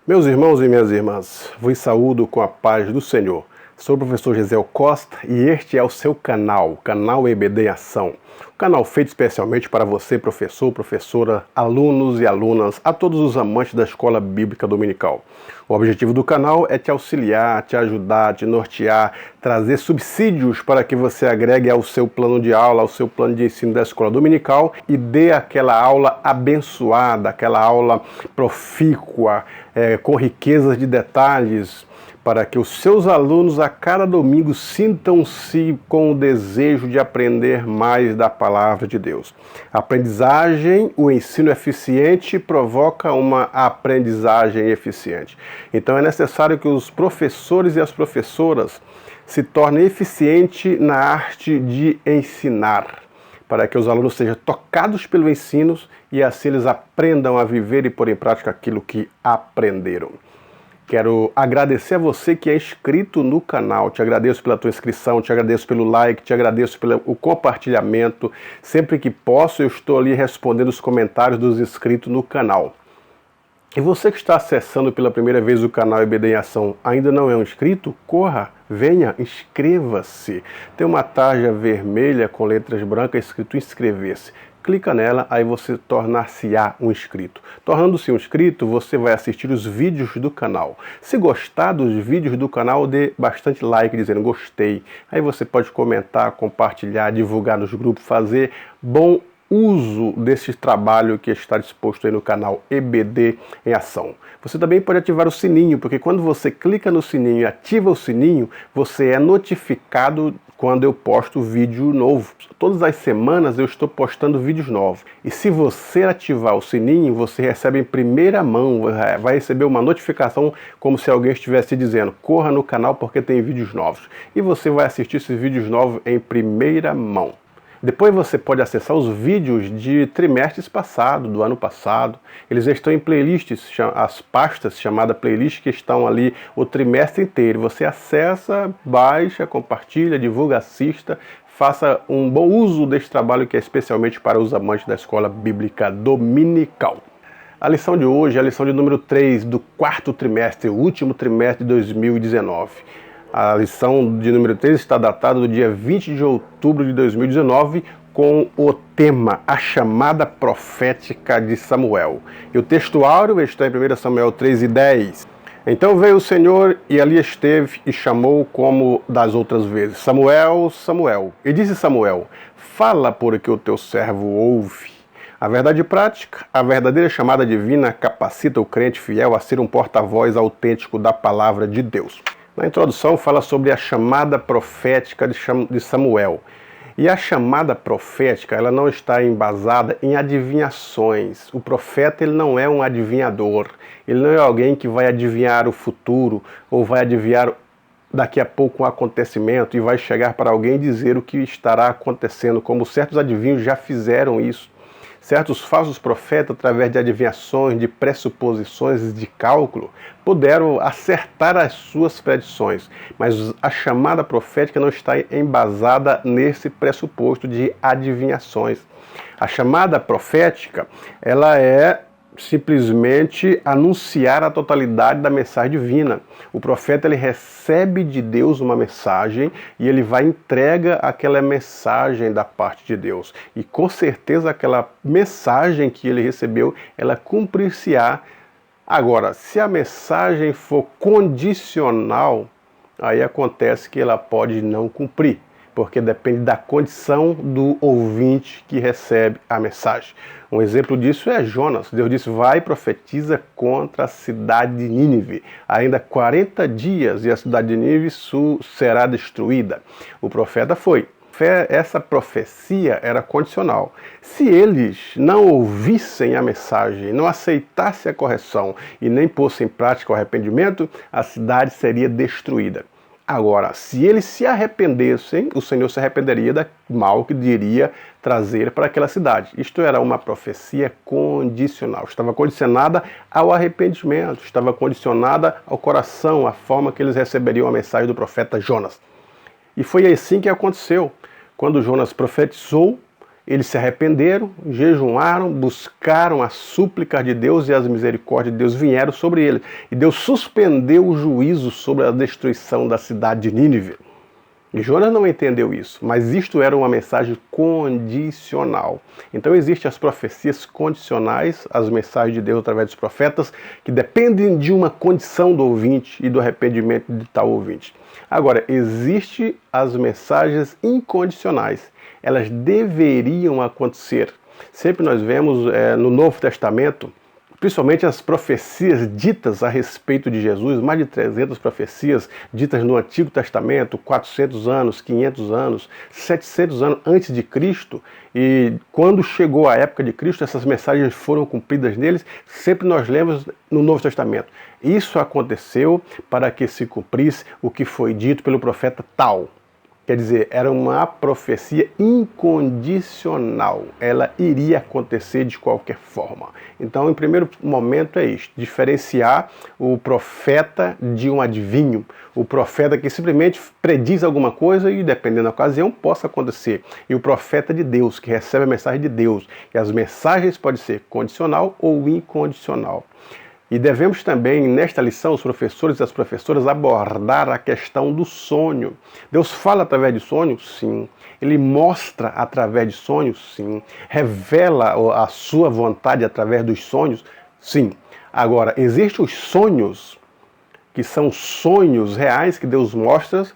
Meus irmãos e minhas irmãs, vos saúdo com a paz do Senhor. Sou o professor Gisel Costa e este é o seu canal EBD em Ação. Um canal feito especialmente para você, professor, professora, alunos e alunas, a todos os amantes da Escola Bíblica Dominical. O objetivo do canal é te auxiliar, te ajudar, te nortear, trazer subsídios para que você agregue ao seu plano de aula, ao seu plano de ensino da Escola Dominical e dê aquela aula abençoada, aquela aula profícua, com riquezas de detalhes, para que os seus alunos a cada domingo sintam-se com o desejo de aprender mais da palavra de Deus. A aprendizagem, o ensino eficiente provoca uma aprendizagem eficiente. Então é necessário que os professores e as professoras se tornem eficientes na arte de ensinar, para que os alunos sejam tocados pelo ensino e assim eles aprendam a viver e pôr em prática aquilo que aprenderam. Quero agradecer a você que é inscrito no canal, te agradeço pela tua inscrição, te agradeço pelo like, te agradeço pelo compartilhamento. Sempre que posso eu estou ali respondendo os comentários dos inscritos no canal. E você que está acessando pela primeira vez o canal EBD em Ação, ainda não é um inscrito? Corra, venha, inscreva-se. Tem uma tarja vermelha com letras brancas escrito inscrever-se. Clica nela, aí você tornar-se-á um inscrito. Tornando-se um inscrito, você vai assistir os vídeos do canal. Se gostar dos vídeos do canal, dê bastante like dizendo gostei. Aí você pode comentar, compartilhar, divulgar nos grupos, fazer bom uso desse trabalho que está disposto aí no canal EBD em Ação. Você também pode ativar o sininho, porque quando você clica no sininho e ativa o sininho, você é notificado quando eu posto vídeo novo. Todas as semanas eu estou postando vídeos novos. E se você ativar o sininho, você recebe em primeira mão, vai receber uma notificação como se alguém estivesse dizendo, corra no canal porque tem vídeos novos. E você vai assistir esses vídeos novos em primeira mão. Depois você pode acessar os vídeos de trimestres passados, do ano passado. Eles estão em playlists, as pastas chamadas playlist, que estão ali o trimestre inteiro. Você acessa, baixa, compartilha, divulga, assista. Faça um bom uso desse trabalho que é especialmente para os amantes da Escola Bíblica Dominical. A lição de hoje é a lição de número 3 do quarto trimestre, o último trimestre de 2019. A lição de número 3 está datada do dia 20 de outubro de 2019 com o tema A Chamada Profética de Samuel. E o texto áureo está em 1 Samuel 3:10. Então veio o Senhor e ali esteve e chamou como das outras vezes, Samuel, Samuel. E disse Samuel, fala porque o teu servo ouve. A verdade prática, a verdadeira chamada divina capacita o crente fiel a ser um porta-voz autêntico da palavra de Deus. Na introdução fala sobre a chamada profética de Samuel. E a chamada profética, ela não está embasada em adivinhações. O profeta, ele não é um adivinhador. Ele não é alguém que vai adivinhar o futuro ou vai adivinhar daqui a pouco um acontecimento e vai chegar para alguém e dizer o que estará acontecendo, como certos adivinhos já fizeram isso. Certos falsos profetas, através de adivinhações, de pressuposições, de cálculo, puderam acertar as suas predições. Mas a chamada profética não está embasada nesse pressuposto de adivinhações. A chamada profética, ela é simplesmente anunciar a totalidade da mensagem divina. O profeta, ele recebe de Deus uma mensagem e ele vai entrega aquela mensagem da parte de Deus. E com certeza aquela mensagem que ele recebeu, ela cumprir-se-á. Agora, se a mensagem for condicional, aí acontece que ela pode não cumprir, porque depende da condição do ouvinte que recebe a mensagem. Um exemplo disso é Jonas. Deus disse, vai e profetiza contra a cidade de Nínive. Ainda 40 dias e a cidade de Nínive será destruída. O profeta foi. Essa profecia era condicional. Se eles não ouvissem a mensagem, não aceitassem a correção e nem pôssem em prática o arrependimento, a cidade seria destruída. Agora, se eles se arrependessem, o Senhor se arrependeria do mal que iria trazer para aquela cidade. Isto era uma profecia condicional. Estava condicionada ao arrependimento, estava condicionada ao coração, à forma que eles receberiam a mensagem do profeta Jonas. E foi assim que aconteceu. Quando Jonas profetizou, Eles se arrependeram, jejuaram, buscaram a súplica de Deus e as misericórdias de Deus vieram sobre eles. E Deus suspendeu o juízo sobre a destruição da cidade de Nínive. E Jonas não entendeu isso, mas isto era uma mensagem condicional. Então existem as profecias condicionais, as mensagens de Deus através dos profetas, que dependem de uma condição do ouvinte e do arrependimento de tal ouvinte. Agora, existem as mensagens incondicionais. Elas deveriam acontecer. Sempre nós vemos no Novo Testamento, principalmente as profecias ditas a respeito de Jesus, mais de 300 profecias ditas no Antigo Testamento, 400 anos, 500 anos, 700 anos antes de Cristo, e quando chegou a época de Cristo, essas mensagens foram cumpridas neles, sempre nós lemos no Novo Testamento. Isso aconteceu para que se cumprisse o que foi dito pelo profeta tal. Quer dizer, era uma profecia incondicional. Ela iria acontecer de qualquer forma. Então, em primeiro momento é isto, diferenciar o profeta de um adivinho. O profeta que simplesmente prediz alguma coisa e, dependendo da ocasião, possa acontecer. E o profeta de Deus, que recebe a mensagem de Deus. E as mensagens podem ser condicional ou incondicional. E devemos também, nesta lição, os professores e as professoras abordar a questão do sonho. Deus fala através de sonhos? Sim. Ele mostra através de sonhos? Sim. Revela a sua vontade através dos sonhos? Sim. Agora, existem os sonhos, que são sonhos reais que Deus mostra,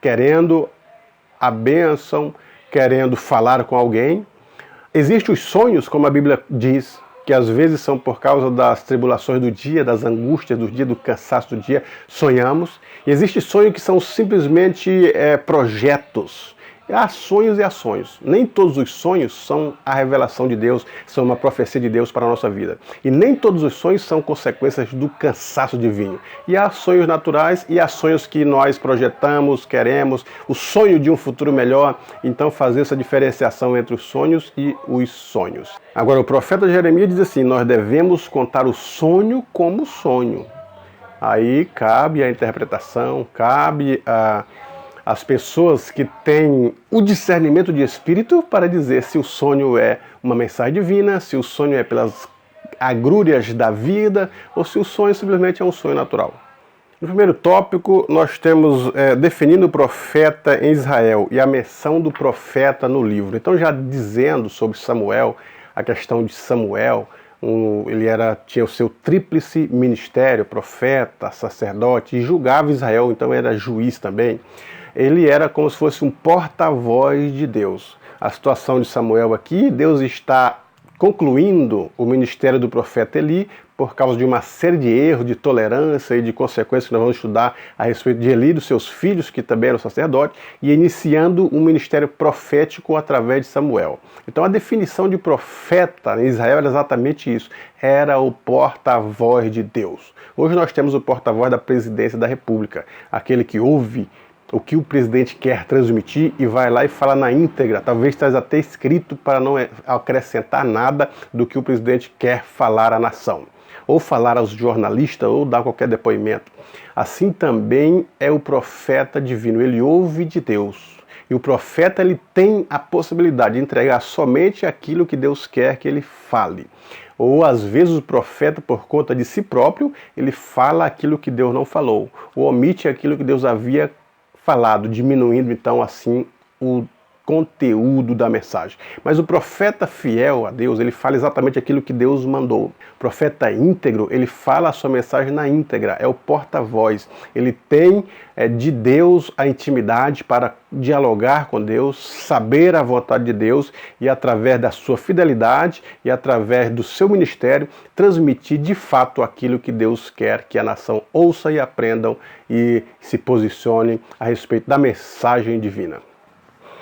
querendo a bênção, querendo falar com alguém. Existem os sonhos, como a Bíblia diz, que às vezes são por causa das tribulações do dia, das angústias do dia, do cansaço do dia, sonhamos. E existem sonhos que são simplesmente projetos. Há sonhos e há sonhos. Nem todos os sonhos são a revelação de Deus, são uma profecia de Deus para a nossa vida. E nem todos os sonhos são consequências do cansaço divino. E há sonhos naturais e há sonhos que nós projetamos, queremos, o sonho de um futuro melhor. Então fazer essa diferenciação entre os sonhos e os sonhos. Agora o profeta Jeremias diz assim, nós devemos contar o sonho como sonho. Aí cabe a interpretação, cabe as pessoas que têm o discernimento de espírito para dizer se o sonho é uma mensagem divina, se o sonho é pelas agrúrias da vida ou se o sonho simplesmente é um sonho natural. No primeiro tópico, nós temos definindo o profeta em Israel e a menção do profeta no livro. Então, já dizendo sobre Samuel, a questão de Samuel, ele tinha o seu tríplice ministério, profeta, sacerdote, e julgava Israel, então era juiz também. Ele era como se fosse um porta-voz de Deus. A situação de Samuel aqui, Deus está concluindo o ministério do profeta Eli por causa de uma série de erros, de tolerância e de consequências que nós vamos estudar a respeito de Eli e dos seus filhos, que também eram sacerdotes, e iniciando um ministério profético através de Samuel. Então a definição de profeta em Israel era exatamente isso, era o porta-voz de Deus. Hoje nós temos o porta-voz da presidência da República, aquele que ouve o que o presidente quer transmitir e vai lá e fala na íntegra, talvez esteja até escrito para não acrescentar nada do que o presidente quer falar à nação, ou falar aos jornalistas, ou dar qualquer depoimento. Assim também é o profeta divino, ele ouve de Deus. E o profeta ele tem a possibilidade de entregar somente aquilo que Deus quer que ele fale. Ou às vezes o profeta, por conta de si próprio, ele fala aquilo que Deus não falou, ou omite aquilo que Deus havia falado, diminuindo então assim o conteúdo da mensagem. Mas o profeta fiel a Deus, ele fala exatamente aquilo que Deus mandou. O profeta íntegro, ele fala a sua mensagem na íntegra, é o porta-voz. Ele tem de Deus a intimidade para dialogar com Deus, saber a vontade de Deus e através da sua fidelidade e através do seu ministério, transmitir de fato aquilo que Deus quer que a nação ouça e aprendam e se posicionem a respeito da mensagem divina.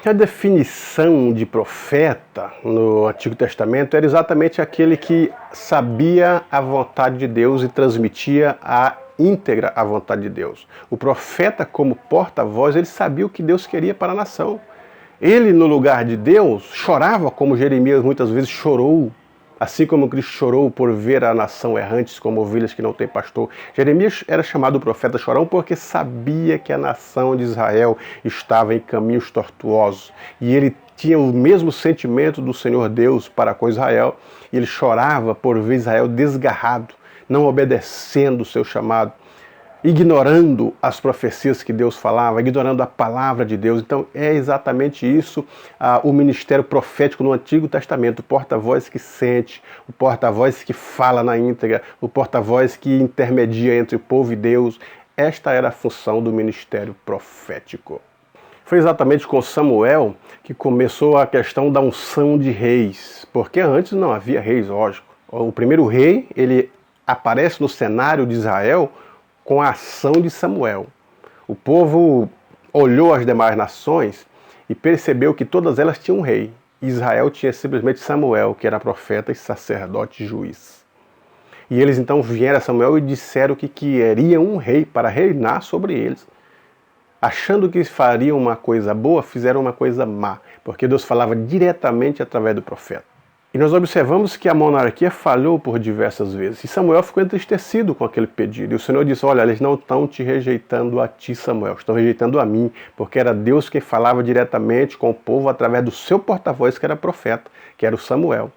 A definição de profeta no Antigo Testamento era exatamente aquele que sabia a vontade de Deus e transmitia a íntegra a vontade de Deus. O profeta, como porta-voz, ele sabia o que Deus queria para a nação. Ele, no lugar de Deus, chorava como Jeremias muitas vezes chorou assim como Cristo chorou por ver a nação errantes como ovelhas que não têm pastor. Jeremias era chamado profeta chorão porque sabia que a nação de Israel estava em caminhos tortuosos, e ele tinha o mesmo sentimento do Senhor Deus para com Israel, e ele chorava por ver Israel desgarrado, não obedecendo o seu chamado, ignorando as profecias que Deus falava, ignorando a palavra de Deus. Então é exatamente isso o ministério profético no Antigo Testamento, o porta-voz que sente, o porta-voz que fala na íntegra, o porta-voz que intermedia entre o povo e Deus. Esta era a função do ministério profético. Foi exatamente com Samuel que começou a questão da unção de reis, porque antes não havia reis, lógico. O primeiro rei, ele aparece no cenário de Israel com a ação de Samuel. O povo olhou as demais nações e percebeu que todas elas tinham um rei. Israel tinha simplesmente Samuel, que era profeta e sacerdote e juiz. E eles então vieram a Samuel e disseram que queriam um rei para reinar sobre eles. Achando que fariam uma coisa boa, fizeram uma coisa má, porque Deus falava diretamente através do profeta. E nós observamos que a monarquia falhou por diversas vezes. E Samuel ficou entristecido com aquele pedido. E o Senhor disse, olha, eles não estão te rejeitando a ti, Samuel, estão rejeitando a mim, porque era Deus quem falava diretamente com o povo através do seu porta-voz, que era profeta, que era o Samuel.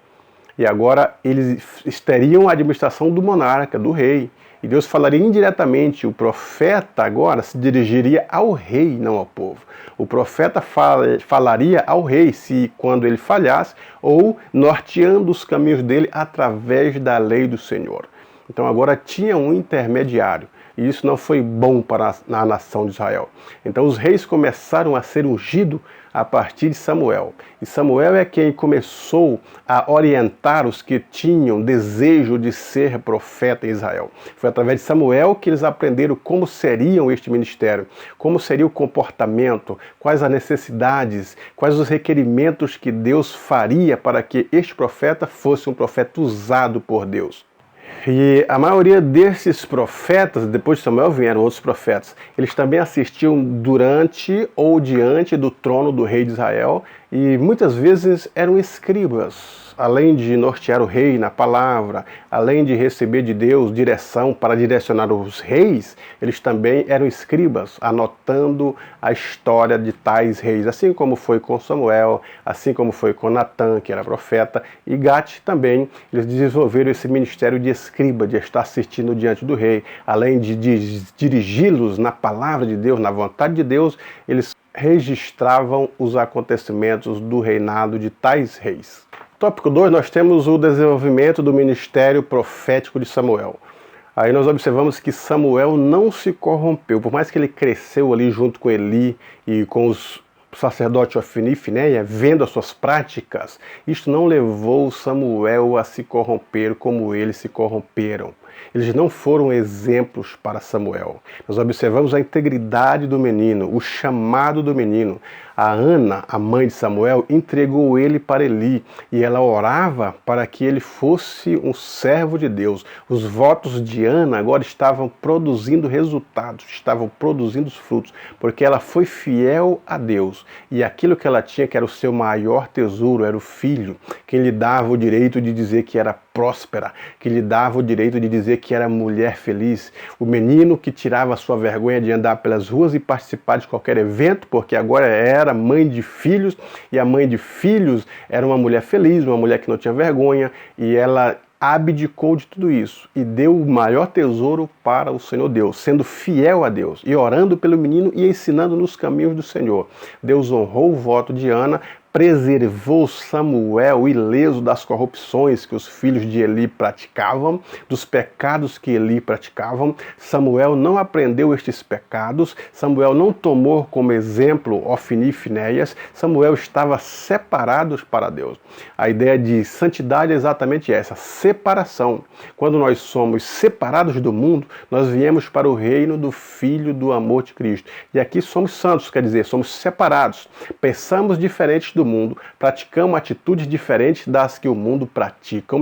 E agora eles teriam a administração do monarca, do rei. E Deus falaria indiretamente. O profeta agora se dirigiria ao rei, não ao povo. O profeta falaria ao rei se quando ele falhasse, ou norteando os caminhos dele através da lei do Senhor. Então agora tinha um intermediário. E isso não foi bom para a nação de Israel. Então os reis começaram a ser ungidos a partir de Samuel. E Samuel é quem começou a orientar os que tinham desejo de ser profeta em Israel. Foi através de Samuel que eles aprenderam como seriam este ministério, como seria o comportamento, quais as necessidades, quais os requerimentos que Deus faria para que este profeta fosse um profeta usado por Deus. E a maioria desses profetas, depois de Samuel vieram outros profetas, eles também assistiam durante ou diante do trono do rei de Israel e muitas vezes eram escribas. Além de nortear o rei na palavra, além de receber de Deus direção para direcionar os reis, eles também eram escribas, anotando a história de tais reis, assim como foi com Samuel, assim como foi com Natã, que era profeta, e Gate também. Eles desenvolveram esse ministério de escriba, de estar assistindo diante do rei, além de dirigi-los na palavra de Deus, na vontade de Deus, eles registravam os acontecimentos do reinado de tais reis. Tópico 2, nós temos o desenvolvimento do ministério profético de Samuel. Aí nós observamos que Samuel não se corrompeu, por mais que ele cresceu ali junto com Eli e com os sacerdotes Ofni e Finéia, vendo as suas práticas, isto não levou Samuel a se corromper como eles se corromperam. Eles não foram exemplos para Samuel. Nós observamos a integridade do menino, o chamado do menino. A Ana, a mãe de Samuel, entregou ele para Eli e ela orava para que ele fosse um servo de Deus. Os votos de Ana agora estavam produzindo resultados, estavam produzindo frutos, porque ela foi fiel a Deus. E aquilo que ela tinha, que era o seu maior tesouro, era o filho, que lhe dava o direito de dizer que era próspera, que lhe dava o direito de dizer que era mulher feliz. O menino que tirava a sua vergonha de andar pelas ruas e participar de qualquer evento, porque agora era mãe de filhos, e a mãe de filhos era uma mulher feliz, uma mulher que não tinha vergonha, e ela abdicou de tudo isso e deu o maior tesouro para o Senhor Deus, sendo fiel a Deus e orando pelo menino e ensinando nos caminhos do Senhor. Deus honrou o voto de Ana, preservou Samuel ileso das corrupções que os filhos de Eli praticavam, dos pecados que Eli praticavam. Samuel não aprendeu estes pecados, Samuel não tomou como exemplo Ofni e Finéias, Samuel estava separado para Deus. A ideia de santidade é exatamente essa, separação. Quando nós somos separados do mundo, nós viemos para o reino do Filho do amor de Cristo. E aqui somos santos, quer dizer, somos separados, pensamos diferente do mundo, praticamos atitudes diferentes das que o mundo pratica,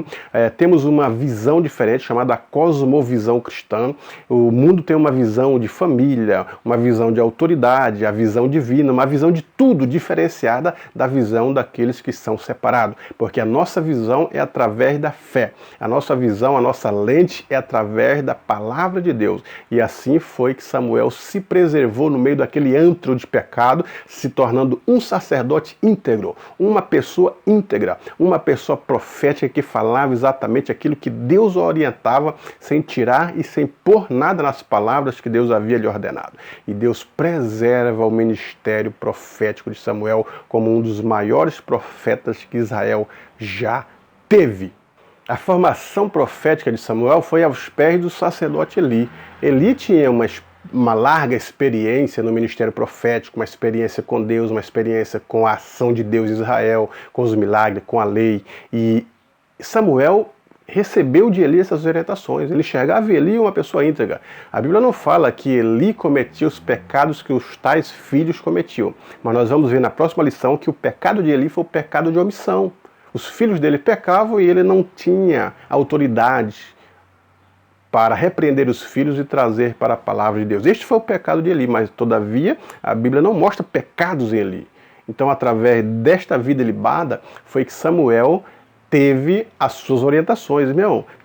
temos uma visão diferente chamada cosmovisão cristã. O mundo tem uma visão de família, uma visão de autoridade, a visão divina, uma visão de tudo diferenciada da visão daqueles que são separados, porque a nossa visão é através da fé, a nossa visão, a nossa lente é através da palavra de Deus. E assim foi que Samuel se preservou no meio daquele antro de pecado, se tornando um sacerdote íntegro, uma pessoa íntegra, uma pessoa profética que falava exatamente aquilo que Deus o orientava, sem tirar e sem pôr nada nas palavras que Deus havia lhe ordenado. E Deus preserva o ministério profético de Samuel como um dos maiores profetas que Israel já teve. A formação profética de Samuel foi aos pés do sacerdote Eli. Eli tinha uma larga experiência no ministério profético, uma experiência com Deus, uma experiência com a ação de Deus em Israel, com os milagres, com a lei. E Samuel recebeu de Eli essas orientações. Ele enxergava Eli uma pessoa íntegra. A Bíblia não fala que Eli cometia os pecados que os tais filhos cometiam, mas nós vamos ver na próxima lição que o pecado de Eli foi o pecado de omissão. Os filhos dele pecavam e ele não tinha autoridade para repreender os filhos e trazer para a palavra de Deus. Este foi o pecado de Eli, mas todavia a Bíblia não mostra pecados em Eli. Então, através desta vida ilibada, foi que Samuel teve as suas orientações.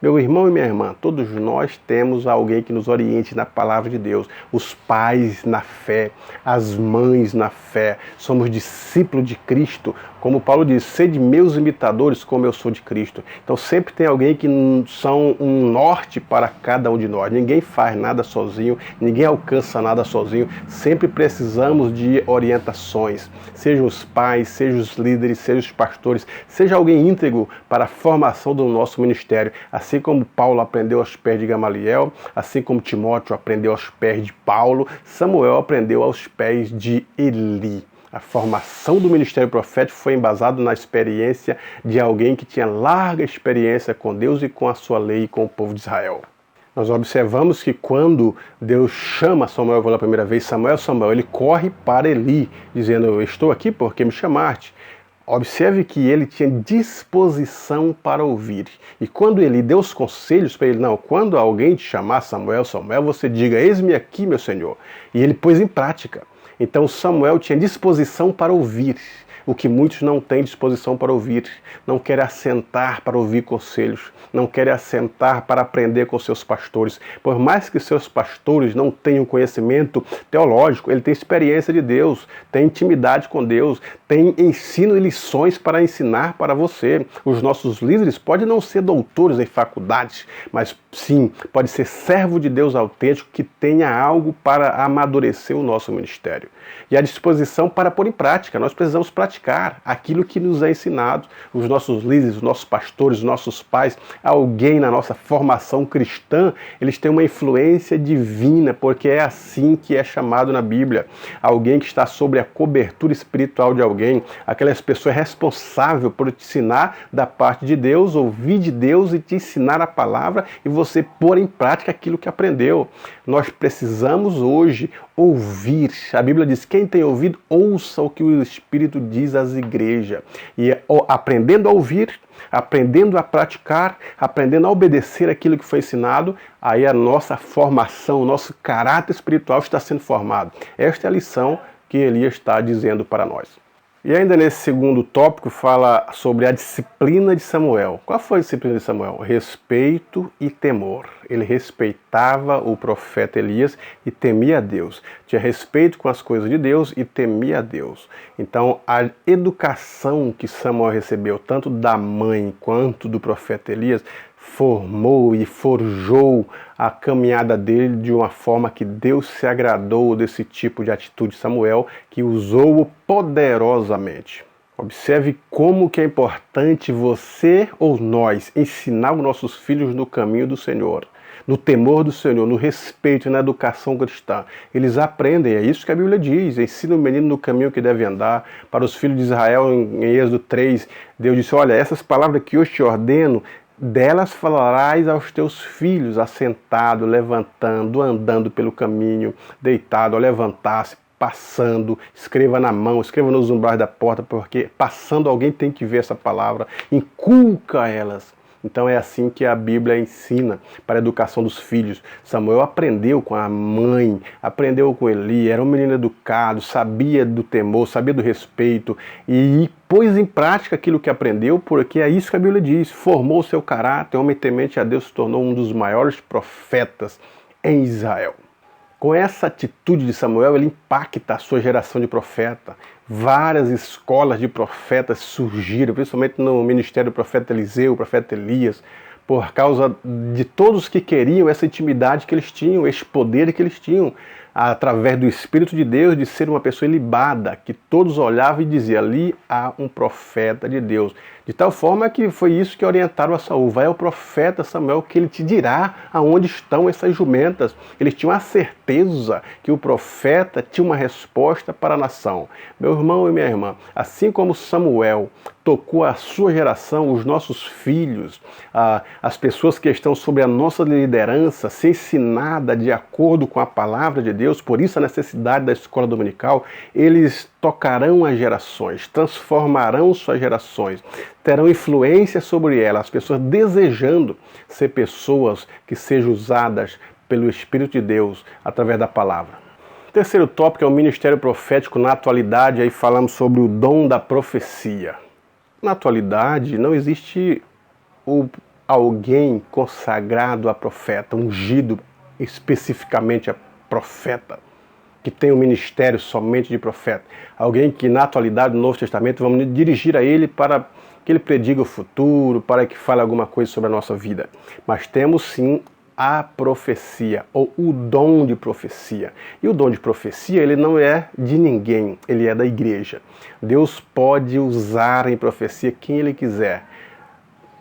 Meu irmão e minha irmã, todos nós temos alguém que nos oriente na palavra de Deus. Os pais na fé, as mães na fé. Somos discípulos de Cristo. Como Paulo diz, sede meus imitadores como eu sou de Cristo. Então sempre tem alguém que são um norte para cada um de nós. Ninguém faz nada sozinho, ninguém alcança nada sozinho. Sempre precisamos de orientações. Sejam os pais, sejam os líderes, sejam os pastores, seja alguém íntegro para a formação do nosso ministério. Assim como Paulo aprendeu aos pés de Gamaliel, assim como Timóteo aprendeu aos pés de Paulo, Samuel aprendeu aos pés de Eli. A formação do ministério profético foi embasada na experiência de alguém que tinha larga experiência com Deus e com a sua lei e com o povo de Israel. Nós observamos que quando Deus chama Samuel pela primeira vez, Samuel, Samuel, ele corre para Eli, dizendo, eu estou aqui porque me chamaste. Observe que ele tinha disposição para ouvir. E quando ele deu os conselhos para ele, não, quando alguém te chamar Samuel, Samuel, você diga, eis-me aqui, meu Senhor. E ele pôs em prática. Então Samuel tinha disposição para ouvir, o que muitos não têm disposição para ouvir. Não querem assentar para ouvir conselhos, não querem assentar para aprender com seus pastores. Por mais que seus pastores não tenham conhecimento teológico, ele tem experiência de Deus, tem intimidade com Deus, tem ensino e lições para ensinar para você. Os nossos líderes podem não ser doutores em faculdades, mas sim, pode ser servo de Deus autêntico que tenha algo para amadurecer o nosso ministério. E a disposição para pôr em prática. Nós precisamos praticar aquilo que nos é ensinado. Os nossos líderes, os nossos pastores, os nossos pais, alguém na nossa formação cristã, eles têm uma influência divina, porque é assim que é chamado na Bíblia. Alguém que está sobre a cobertura espiritual de alguém, aquelas pessoas responsáveis por te ensinar da parte de Deus, ouvir de Deus e te ensinar a palavra e você pôr em prática aquilo que aprendeu. Nós precisamos hoje ouvir. A Bíblia diz, quem tem ouvido, ouça o que o Espírito diz às igrejas. E aprendendo a ouvir, aprendendo a praticar, aprendendo a obedecer aquilo que foi ensinado, aí a nossa formação, o nosso caráter espiritual está sendo formado. Esta é a lição que Elias está dizendo para nós. E ainda nesse segundo tópico fala sobre a disciplina de Samuel. Qual foi a disciplina de Samuel? Respeito e temor. Ele respeitava o profeta Elias e temia a Deus. Tinha respeito com as coisas de Deus e temia a Deus. Então a educação que Samuel recebeu, tanto da mãe quanto do profeta Elias, formou e forjou a caminhada dele de uma forma que Deus se agradou desse tipo de atitude de Samuel, que usou-o poderosamente. Observe como que é importante você ou nós ensinar os nossos filhos no caminho do Senhor, no temor do Senhor, no respeito e na educação cristã. Eles aprendem, é isso que a Bíblia diz, ensina o menino no caminho que deve andar. Para os filhos de Israel, em Êxodo 3, Deus disse, olha, essas palavras que eu te ordeno, delas falarás aos teus filhos, assentado, levantando, andando pelo caminho, deitado, a levantar-se, passando, escreva na mão, escreva nos umbrais da porta, porque passando alguém tem que ver essa palavra, inculca elas. Então é assim que a Bíblia ensina para a educação dos filhos. Samuel aprendeu com a mãe, aprendeu com Eli, era um menino educado, sabia do temor, sabia do respeito e pôs em prática aquilo que aprendeu, porque é isso que a Bíblia diz, formou o seu caráter, homem temente a Deus se tornou um dos maiores profetas em Israel. Com essa atitude de Samuel, ele impacta a sua geração de profeta. Várias escolas de profetas surgiram, principalmente no ministério do profeta Eliseu, profeta Elias, por causa de todos que queriam essa intimidade que eles tinham, esse poder que eles tinham, através do Espírito de Deus, de ser uma pessoa ilibada, que todos olhavam e diziam, ali há um profeta de Deus. De tal forma que foi isso que orientaram a Saul. Vai ao profeta Samuel que ele te dirá aonde estão essas jumentas. Eles tinham a certeza que o profeta tinha uma resposta para a nação. Meu irmão e minha irmã, assim como Samuel tocou a sua geração, os nossos filhos, as pessoas que estão sob a nossa liderança, ser ensinada de acordo com a palavra de Deus, por isso a necessidade da escola dominical, eles tocarão as gerações, transformarão suas gerações, terão influência sobre elas, as pessoas desejando ser pessoas que sejam usadas pelo Espírito de Deus através da palavra. O terceiro tópico é o ministério profético na atualidade, aí falamos sobre o dom da profecia. Na atualidade não existe alguém consagrado a profeta, ungido especificamente a profeta, que tem um ministério somente de profeta. Alguém que na atualidade, no Novo Testamento, vamos dirigir a ele para que ele prediga o futuro, para que fale alguma coisa sobre a nossa vida. Mas temos sim a profecia, ou o dom de profecia. E o dom de profecia, ele não é de ninguém, ele é da igreja. Deus pode usar em profecia quem ele quiser,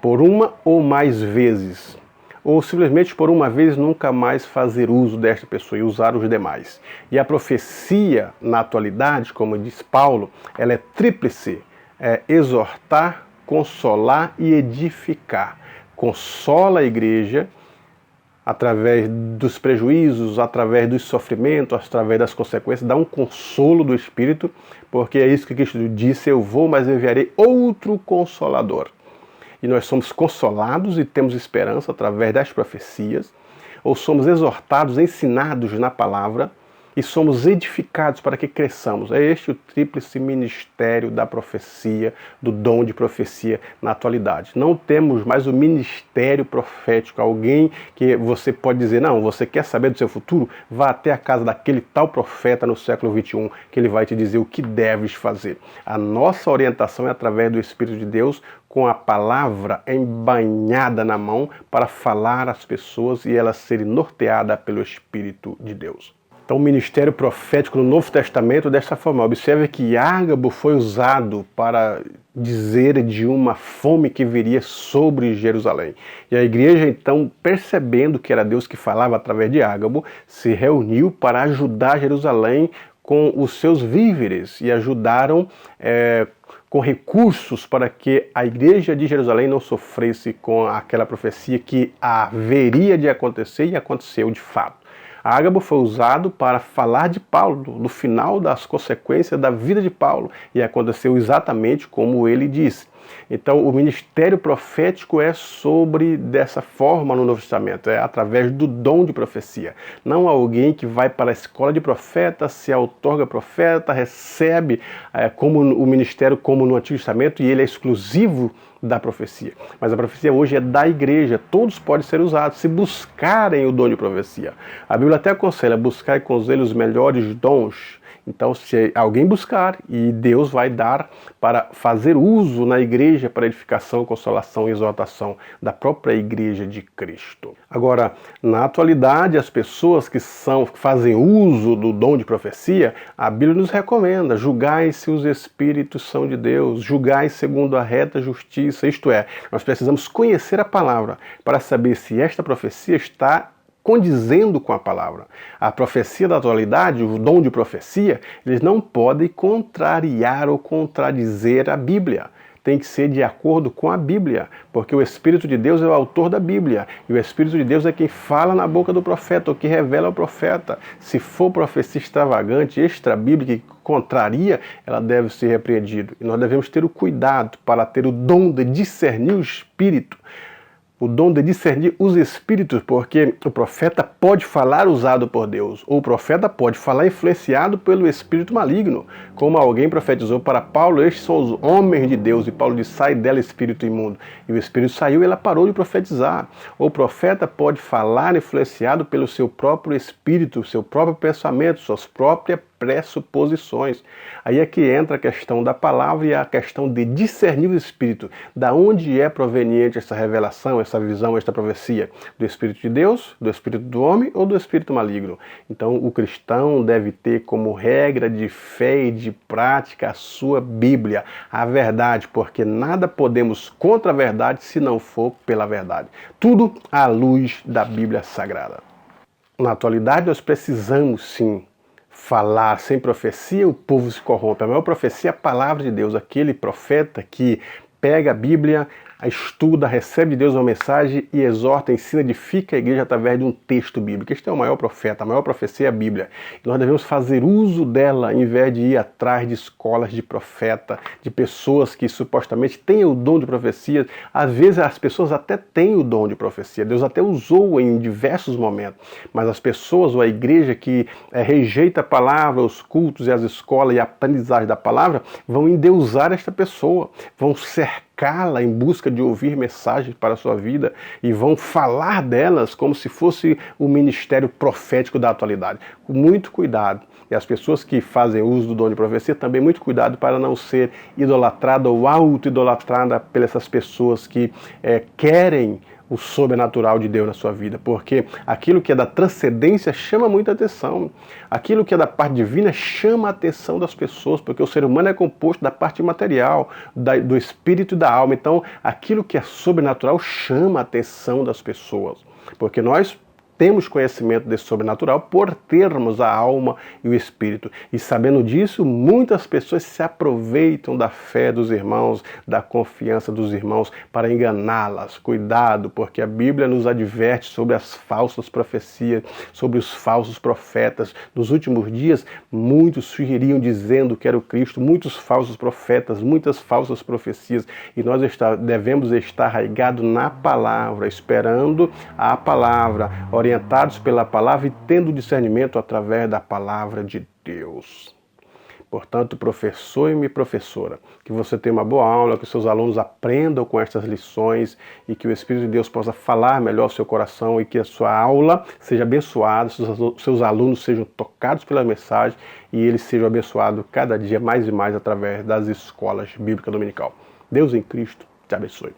por uma ou mais vezes, ou simplesmente por uma vez nunca mais fazer uso desta pessoa e usar os demais. E a profecia, na atualidade, como diz Paulo, ela é tríplice, é exortar, consolar e edificar. Consola a igreja através dos prejuízos, através dos sofrimentos, através das consequências, dá um consolo do Espírito, porque é isso que Cristo disse, eu vou, mas enviarei outro Consolador. E nós somos consolados e temos esperança através das profecias, ou somos exortados, ensinados na palavra, e somos edificados para que cresçamos. É este o tríplice ministério da profecia, do dom de profecia na atualidade. Não temos mais o ministério profético, alguém que você pode dizer, não, você quer saber do seu futuro? Vá até a casa daquele tal profeta no século XXI, que ele vai te dizer o que deves fazer. A nossa orientação é através do Espírito de Deus, com a palavra embanhada na mão, para falar às pessoas e elas serem norteadas pelo Espírito de Deus. Então, o ministério profético no Novo Testamento desta forma. Observe que Ágabo foi usado para dizer de uma fome que viria sobre Jerusalém. E a igreja, então, percebendo que era Deus que falava através de Ágabo, se reuniu para ajudar Jerusalém com os seus víveres e ajudaram com recursos para que a igreja de Jerusalém não sofresse com aquela profecia que haveria de acontecer e aconteceu de fato. Ágabo foi usado para falar de Paulo, do final das consequências da vida de Paulo, e aconteceu exatamente como ele disse. Então, o ministério profético é sobre dessa forma no Novo Testamento, é através do dom de profecia. Não alguém que vai para a escola de profeta, se outorga profeta, recebe como o ministério como no Antigo Testamento, e ele é exclusivo da profecia. Mas a profecia hoje é da igreja, todos podem ser usados, se buscarem o dom de profecia. A Bíblia até aconselha, buscar com zelo os melhores dons. Então, se alguém buscar, e Deus vai dar para fazer uso na igreja para edificação, consolação e exortação da própria igreja de Cristo. Agora, na atualidade, as pessoas que fazem uso do dom de profecia, a Bíblia nos recomenda, julgai se os espíritos são de Deus, julgai segundo a reta justiça, isto é, nós precisamos conhecer a palavra para saber se esta profecia está condizendo com a palavra. A profecia da atualidade, o dom de profecia, eles não podem contrariar ou contradizer a Bíblia. tem que ser de acordo com a Bíblia, porque o Espírito de Deus é o autor da Bíblia, e o Espírito de Deus é quem fala na boca do profeta, o que revela ao profeta. Se for profecia extravagante, extra-bíblica, que contraria, ela deve ser repreendida. E nós devemos ter o cuidado para ter o dom de discernir o Espírito, o dom de discernir os espíritos, porque o profeta pode falar usado por Deus, ou o profeta pode falar influenciado pelo espírito maligno, como alguém profetizou para Paulo: estes são os homens de Deus, e Paulo diz: sai dela, espírito imundo. E o espírito saiu e ela parou de profetizar. Ou o profeta pode falar influenciado pelo seu próprio espírito, seu próprio pensamento, suas próprias pressuposições. Aí é que entra a questão da palavra e a questão de discernir o Espírito. Da onde é proveniente essa revelação, essa visão, esta profecia? Do Espírito de Deus, do Espírito do homem ou do Espírito maligno? Então o cristão deve ter como regra de fé e de prática a sua Bíblia, a verdade, porque nada podemos contra a verdade se não for pela verdade. Tudo à luz da Bíblia Sagrada. Na atualidade nós precisamos sim falar. Sem profecia o povo se corrompe. A maior profecia é a palavra de Deus, aquele profeta que pega a Bíblia, a estuda, recebe de Deus uma mensagem e exorta, ensina, edifica a igreja através de um texto bíblico. Este é o maior profeta, a maior profecia é a Bíblia. E nós devemos fazer uso dela, em vez de ir atrás de escolas de profeta, de pessoas que supostamente têm o dom de profecia. Às vezes as pessoas até têm o dom de profecia, Deus até usou em diversos momentos, mas as pessoas ou a igreja que rejeita a palavra, os cultos e as escolas e a aprendizagem da palavra, vão endeusar esta pessoa, vão cercá-la em busca de ouvir mensagens para a sua vida e vão falar delas como se fosse o ministério profético da atualidade. Com muito cuidado. E as pessoas que fazem uso do dom de profecia também muito cuidado para não ser idolatrada ou auto-idolatrada pelas pessoas que querem o sobrenatural de Deus na sua vida, porque aquilo que é da transcendência chama muita atenção, aquilo que é da parte divina chama a atenção das pessoas, porque o ser humano é composto da parte material, do espírito e da alma. Então aquilo que é sobrenatural chama a atenção das pessoas, porque nós temos conhecimento desse sobrenatural por termos a alma e o espírito. E sabendo disso, muitas pessoas se aproveitam da fé dos irmãos, da confiança dos irmãos para enganá-las. Cuidado, porque a Bíblia nos adverte sobre as falsas profecias, sobre os falsos profetas. Nos últimos dias, muitos surgiriam dizendo que era o Cristo, muitos falsos profetas, muitas falsas profecias. E nós devemos estar arraigados na palavra, esperando a palavra, orientados pela palavra e tendo discernimento através da palavra de Deus. Portanto, professor e professora, que você tenha uma boa aula, que seus alunos aprendam com estas lições e que o Espírito de Deus possa falar melhor ao seu coração e que a sua aula seja abençoada, seus alunos sejam tocados pela mensagem e eles sejam abençoados cada dia mais e mais através das escolas bíblicas dominical. Deus em Cristo te abençoe.